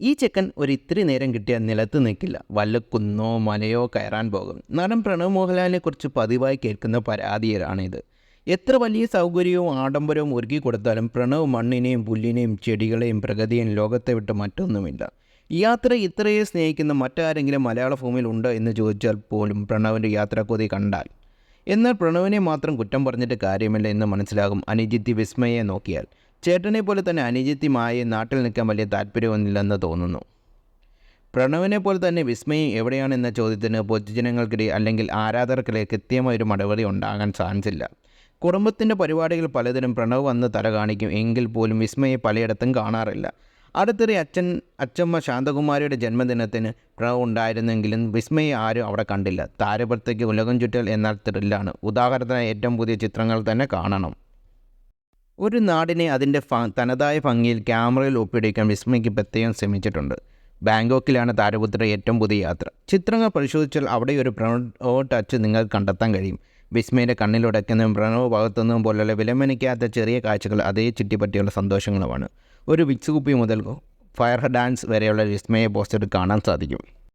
ഈ ചെക്കൻ ഒരിത്തിരി നേരം കിട്ടിയാൽ നിലത്ത് നിൽക്കില്ല. വല്ല കുന്നോ മലയോ കയറാൻ പോകും. നടൻ പ്രണവ് മോഹൻലാലിനെക്കുറിച്ച് പതിവായി കേൾക്കുന്ന പരാതിയാണിത്. എത്ര വലിയ സൗകര്യവും ആഡംബരവും ഒരുക്കി കൊടുത്താലും പ്രണവ് മണ്ണിനെയും പുല്ലിനെയും ചെടികളെയും പ്രകൃതിയെയും ലോകത്തെ വിട്ട് മറ്റൊന്നുമില്ല. യാത്ര ഇത്രയെ സ്നേഹിക്കുന്ന മറ്റാരെങ്കിലും മലയാള ഭൂമിയിൽ ഉണ്ടോ എന്ന് ചോദിച്ചാൽ പോലും പ്രണവിൻ്റെ യാത്രാക്കൊതി കണ്ടാൽ. എന്നാൽ പ്രണവിനെ മാത്രം കുറ്റം പറഞ്ഞിട്ട് കാര്യമില്ല എന്ന് മനസ്സിലാകും അനുജിത്തി വിസ്മയെ നോക്കിയാൽ. ചേട്ടനെ പോലെ തന്നെ അനുജിത്തി മായയെ നാട്ടിൽ നിൽക്കാൻ വലിയ താല്പര്യമൊന്നുമില്ലെന്ന് തോന്നുന്നു. പ്രണവിനെ പോലെ തന്നെ വിസ്മയും എവിടെയാണെന്ന ചോദ്യത്തിന് പൊതുജനങ്ങൾക്കിടയിൽ അല്ലെങ്കിൽ ആരാധകർക്കിടയിൽ കൃത്യമായൊരു മറുപടി ഉണ്ടാകാൻ ചാൻസില്ല. കുടുംബത്തിൻ്റെ പരിപാടികൾ പലതിനും പ്രണവ് വന്ന് തല കാണിക്കും എങ്കിൽ പോലും വിസ്മയെ പലയിടത്തും കാണാറില്ല. അടുത്തിടെ അച്ചമ്മ ശാന്തകുമാരിയുടെ ജന്മദിനത്തിന് പ്രണവ് ഉണ്ടായിരുന്നെങ്കിലും വിസ്മയെ ആരും അവിടെ കണ്ടില്ല. താരപുറത്തേക്ക് ഉലകം ചുറ്റൽ എന്നാൽ ത്രില്ലാണ്. ഉദാഹരണത്തിന് ഏറ്റവും പുതിയ ചിത്രങ്ങൾ തന്നെ കാണണം. ഒരു നാടിനെ അതിൻ്റെ തനതായ ഭംഗിയിൽ ക്യാമറയിൽ ഒപ്പിയെടുക്കാൻ വിസ്മയ്ക്ക് പ്രത്യേകം ശ്രമിച്ചിട്ടുണ്ട്. ബാങ്കോക്കിലാണ് താരപുത്രിയുടെ ഏറ്റവും പുതിയ യാത്ര. ചിത്രങ്ങൾ പരിശോധിച്ചാൽ അവിടെ ഒരു പ്രണവ് ടച്ച് നിങ്ങൾക്ക് കണ്ടെത്താൻ കഴിയും. വിസ്മയുടെ കണ്ണിലുടയ്ക്കുന്നതും പ്രണവ് പകർത്തുന്നതും പോലുള്ള വിലമനിക്കാത്ത ചെറിയ കാഴ്ചകൾ അതേ ചുറ്റിപ്പറ്റിയുള്ള സന്തോഷങ്ങളുമാണ്. ഒരു വിക്സ് കുപ്പി മുതൽ ഫയർ ഡാൻസ് വരെയുള്ള വിസ്മയ പോസ്റ്ററിൽ കാണാൻ സാധിക്കും.